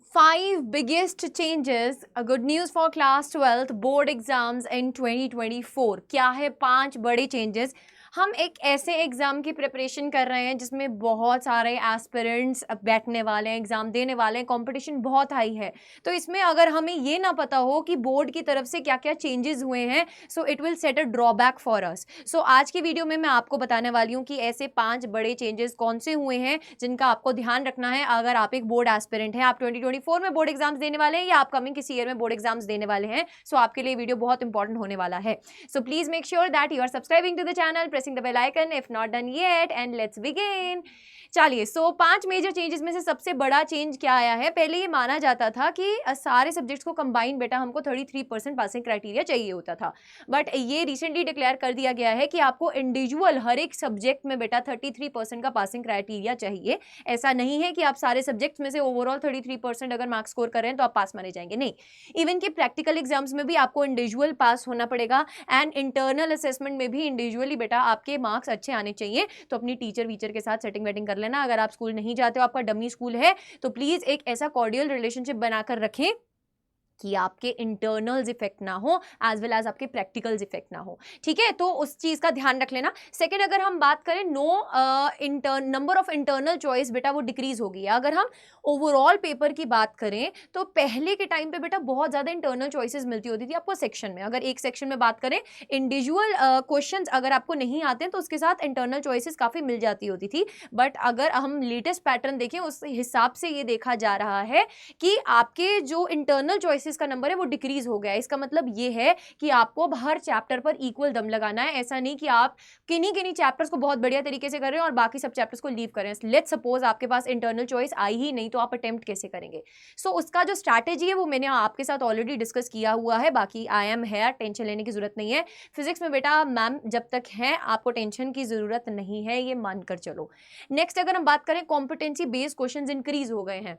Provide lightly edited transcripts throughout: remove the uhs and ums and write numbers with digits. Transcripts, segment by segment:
Five biggest changes, a good news for class 12th board exams in 2024। क्या है 5 बड़े changes. हम एक ऐसे एग्जाम की प्रिपरेशन कर रहे हैं जिसमें बहुत सारे एस्पिरेंट्स बैठने वाले हैं, एग्जाम देने वाले हैं, कंपटीशन बहुत हाई है। तो इसमें अगर हमें ये ना पता हो कि बोर्ड की तरफ से क्या क्या चेंजेस हुए हैं, so it will set a drawback for us. So आज की वीडियो में मैं आपको बताने वाली हूँ कि ऐसे 5 बड़े चेंजेस कौन से हुए हैं जिनका आपको ध्यान रखना है अगर आप एक बोर्ड एस्पिरेंट हैं, आप 2024 में बोर्ड एग्जाम्स देने वाले हैं या अपकमिंग किसी ईयर में बोर्ड एग्जाम्स देने वाले हैं। सो आपके लिए वीडियो बहुत इंपॉर्टेंट होने वाला है। So please make sure that you are subscribing to the channel, pressing the bell icon if not done yet, and let's begin। चलिए, सो 5 मेजर चेंजेस में से सबसे बड़ा चेंज क्या आया है। पहले ये माना जाता था कि सारे सब्जेक्ट्स को कंबाइन बेटा हमको 33% पासिंग क्राइटेरिया चाहिए होता था, बट ये रिसेंटली डिक्लेयर कर दिया गया है कि आपको इंडिविजुअल हर एक सब्जेक्ट में बेटा 33% का पासिंग क्राइटेरिया चाहिए। ऐसा नहीं है कि आप सारे सब्जेक्ट्स में से ओवरऑल 33% अगर मार्क्स स्कोर कर रहे हैं तो आप पास माने जाएंगे, नहीं। इवन कि प्रैक्टिकल एग्जाम्स में भी आपको इंडिविजुअल पास होना पड़ेगा एंड इंटरनल असेसमेंट में भी इंडिविजुअली बेटा आपके मार्क्स अच्छे आने चाहिए। तो अपनी टीचर वीचर के साथ सेटिंग वेटिंग कर लेना। अगर आप स्कूल नहीं जाते हो, आपका डमी स्कूल है, तो प्लीज एक ऐसा कॉर्डियल रिलेशनशिप बनाकर रखें कि आपके इंटरनल्स इफेक्ट ना हो एज वेल एज आपके प्रैक्टिकल्स इफेक्ट ना हो, ठीक है। तो उस चीज का ध्यान रख लेना। सेकंड, अगर हम बात करें नंबर ऑफ इंटरनल चॉइस बेटा वो डिक्रीज हो गई है। अगर हम ओवरऑल पेपर की बात करें तो पहले के टाइम पे बेटा बहुत ज्यादा इंटरनल चॉइसेस मिलती होती थी आपको सेक्शन में। अगर एक सेक्शन में बात करें, इंडिविजुअल क्वेश्चंस अगर आपको नहीं आते हैं तो उसके साथ इंटरनल चॉइसेस काफी मिल जाती होती थी। बट अगर हम लेटेस्ट पैटर्न देखें उस हिसाब से ये देखा जा रहा है कि आपके जो इंटरनल चॉइसेस का नंबर है वो डिक्रीज हो गया है। इसका मतलब ये है कि आपको अब हर चैप्टर पर इक्वल दम लगाना है। ऐसा नहीं कि आप किन्हीं चैप्टर्स को बहुत बढ़िया तरीके से कर रहे हैं और बाकी सब चैप्टर्स को लीव कर रहे हैं। लेट्स सपोज आपके पास इंटरनल चॉइस आई ही नहीं, तो आप अटेम्प्ट कैसे करेंगे। सो उसका जो स्ट्रैटेजी है वो मैंने आपके साथ ऑलरेडी डिस्कस किया हुआ है। बाकी आई एम है, टेंशन लेने की जरूरत नहीं है। फिजिक्स में बेटा मैम जब तक है आपको टेंशन की जरूरत नहीं है, ये मानकर चलो। नेक्स्ट, अगर हम बात करें, कॉम्पिटेंसी बेस्ड क्वेश्चंस इंक्रीज हो गए हैं।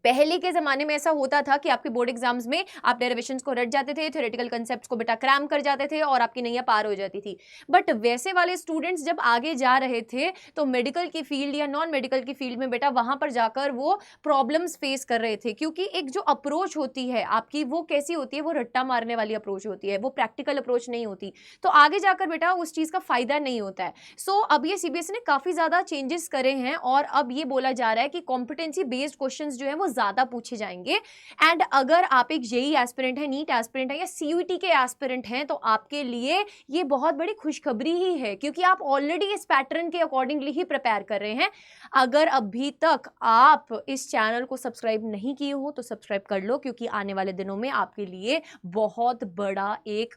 पहले के जमाने में ऐसा होता था कि आपके बोर्ड एग्जाम्स में आप डेरिवेशंस को रट जाते थे, थ्योरेटिकल कांसेप्ट्स को बेटा क्रैम कर जाते थे और आपकी नैया पार हो जाती थी। बट वैसे वाले स्टूडेंट्स जब आगे जा रहे थे तो मेडिकल की फील्ड या नॉन मेडिकल की फील्ड में बेटा वहां पर जाकर वो प्रॉब्लम्स फेस कर रहे थे, क्योंकि एक जो अप्रोच होती है आपकी वो कैसी होती है, वो रट्टा मारने वाली अप्रोच होती है, वो प्रैक्टिकल अप्रोच नहीं होती। तो आगे जाकर बेटा उस चीज का फायदा नहीं होता है। सो अब ये सीबीएसई ने काफी ज्यादा चेंजेस करे हैं और अब ये बोला जा रहा है कि कॉम्पिटेंसी बेस्ड क्वेश्चंस जो है वो ज्यादा पूछे जाएंगे। एंड अगर आप एक जेई एस्पिरेंट है, नीट एस्पिरेंट है या सीयूईटी के एस्पिरेंट हैं तो आपके लिए ये बहुत बड़ी खुशखबरी ही है, क्योंकि आप ऑलरेडी इस पैटर्न के अकॉर्डिंगली ही प्रिपेयर कर रहे हैं। अगर अभी तक आप इस चैनल को सब्सक्राइब नहीं किए हो तो सब्सक्राइब कर लो, क्योंकि आने वाले दिनों में आपके लिए बहुत बड़ा एक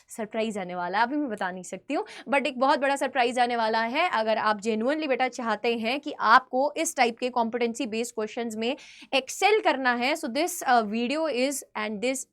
सरप्राइज आने वाला है। अभी मैं बता नहीं सकती हूँ, बट एक बहुत बड़ा सरप्राइज आने वाला है। अगर आप जेन्युइनली बेटा चाहते हैं कि आपको इस टाइप के कॉम्पिटेंसी बेस्ड क्वेश्चंस में एक्सेल करना है, so this video is and this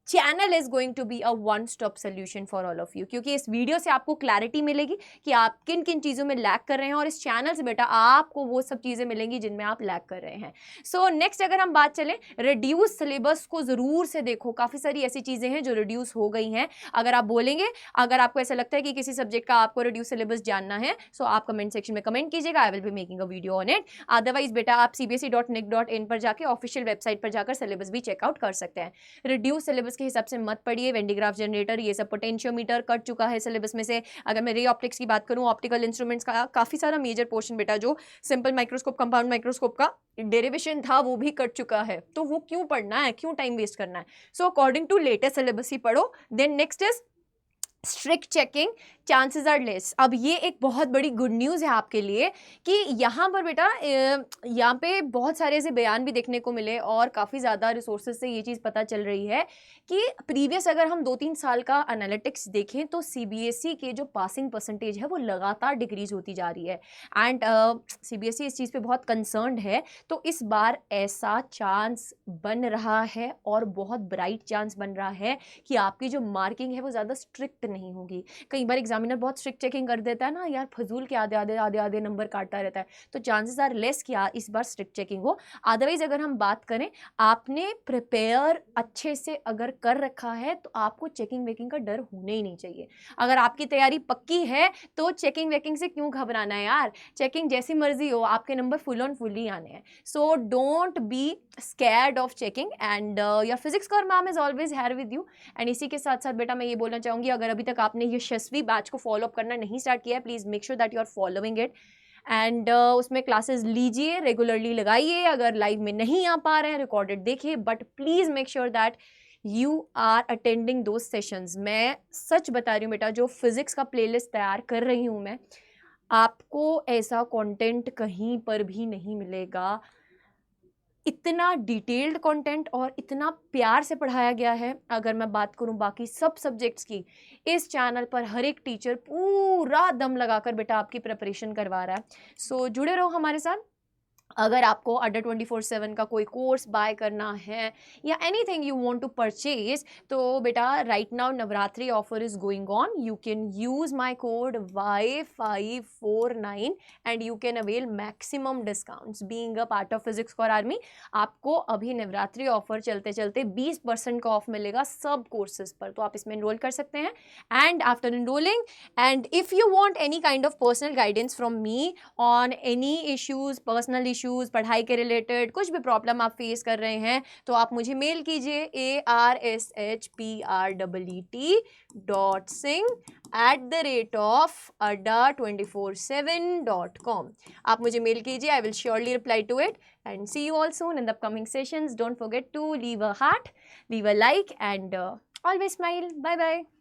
channel is going to be a one stop solution for all of you, क्योंकि इस वीडियो से आपको क्लैरिटी मिलेगी कि आप किन किन चीज़ों में लैग कर रहे हैं और इस चैनल से बेटा आपको वो सब चीज़ें मिलेंगी जिनमें आप लैग कर रहे हैं। सो नेक्स्ट, अगर हम बात चलें, रिड्यूस सिलेबस को ज़रूर से देखो। काफ़ी सारी ऐसी चीज़ें हैं जो रिड्यूस हो गई हैं। अगर आप बोलेंगे, अगर आपको ऐसा लगता है कि किसी सब्जेक्ट का आपको रिड्यूस सिलेबस जानना है, सो आप कमेंट सेक्शन में कमेंट कीजिएगा, I will be making a video on it. Otherwise बेटा आप cbse.nic.in पर जाके ऑफिशियल वेबसाइट पर जाकर सिलेबस भी चेकआउट कर सकते हैं। रिड्यूस सिलेबस के हिसाब से मत पढ़िए। वेंडीग्राफ जनरेटर, ये सब, पोटेंशियोमीटर कट चुका है सिलेबस में से। अगर मैं रे ऑप्टिक्स की बात करूं, ऑप्टिकल इंस्ट्रूमेंट्स का काफी सारा मेजर पोर्शन बेटा जो सिंपल माइक्रोस्कोप, कंपाउंड माइक्रोस्कोप का डेरिवेशन था वो भी कट चुका है। तो वो क्यों पढ़ना है, क्यों टाइम वेस्ट करना है। So according to latest syllabus ही पढ़ो। Then next is strict checking, chances are less. अब ये एक बहुत बड़ी गुड न्यूज़ है आपके लिए कि यहाँ पर बेटा यहाँ पे बहुत सारे ऐसे बयान भी देखने को मिले और काफ़ी ज़्यादा रिसोर्सेज से ये चीज़ पता चल रही है कि प्रीवियस अगर हम 2-3 साल का एनालिटिक्स देखें तो सीबीएसई के जो पासिंग परसेंटेज है वो लगातार डिक्रीज होती जा रही है। एंड सीबीएसई इस चीज़ पे बहुत कंसर्न्ड है। तो इस बार ऐसा चांस बन रहा है और बहुत ब्राइट चांस बन रहा है कि आपकी जो मार्किंग है वो ज़्यादा स्ट्रिक्ट नहीं होगी। कई बार एग्जामिनर बहुत स्ट्रिक्ट चेकिंग कर देता है ना यार, फजूल के आधे आधे आधे आधे नंबर काटता रहता है, तो चांसेस आर लेस कि इस बार स्ट्रिक्ट चेकिंग हो। अदरवाइज अगर हम बात करें, आपने प्रिपेयर अच्छे से अगर कर रखा है तो आपको चेकिंग वेकिंग का डर होने ही नहीं चाहिए। अगर आपकी तैयारी पक्की है तो चेकिंग वेकिंग से क्यों घबराना है यार, चेकिंग जैसी मर्जी हो, आपके नंबर फुल ऑन फुल ही आने हैं। So don't be scared of checking and your physics का ma'am is always here with you. And इसी के साथ साथ बेटा मैं ये बोलना चाहूँगी, अगर अभी तक आपने यशस्वी बैच को फॉलो अप करना नहीं स्टार्ट किया है, please make sure that you are following it and उसमें क्लासेस लीजिए, रेगुलरली लगाइए। अगर लाइव में नहीं आ पा रहे हैं रिकॉर्डेड देखिए, but please make sure that you are attending those sessions. मैं सच बता रही हूँ बेटा, जो फिजिक्स का प्लेलिस्ट तैयार कर रही हूँ मैं, आपको ऐसा कंटेंट कहीं पर भी नहीं मिलेगा। इतना डिटेल्ड कंटेंट और इतना प्यार से पढ़ाया गया है। अगर मैं बात करूं बाकी सब सब्जेक्ट्स की, इस चैनल पर हर एक टीचर पूरा दम लगाकर बेटा आपकी प्रिपरेशन करवा रहा है। सो जुड़े रहो हमारे साथ। अगर आपको अड्डा 24/7 का कोई कोर्स बाय करना है या anything you want to purchase, तो बेटा right now Navratri offer is going on. You can use my code Y549 and you can avail maximum discounts. Being a part of physics for army, आपको अभी Navratri offer चलते चलते 20% का of मिलेगा सब courses पर, तो आप इसमें इनरोल कर सकते हैं। And after enrolling, and if you want any kind of personal guidance from me on any issues, personal issues, पढ़ाई के रिलेटेड कुछ भी प्रॉब्लम आप फेस कर रहे हैं, तो आप मुझे मेल कीजिए arshpret.singh@adda247.com। आप मुझे मेल कीजिए, I will surely reply to it and see you all soon in the upcoming sessions. Don't forget to leave a heart, leave a like and always smile. Bye bye.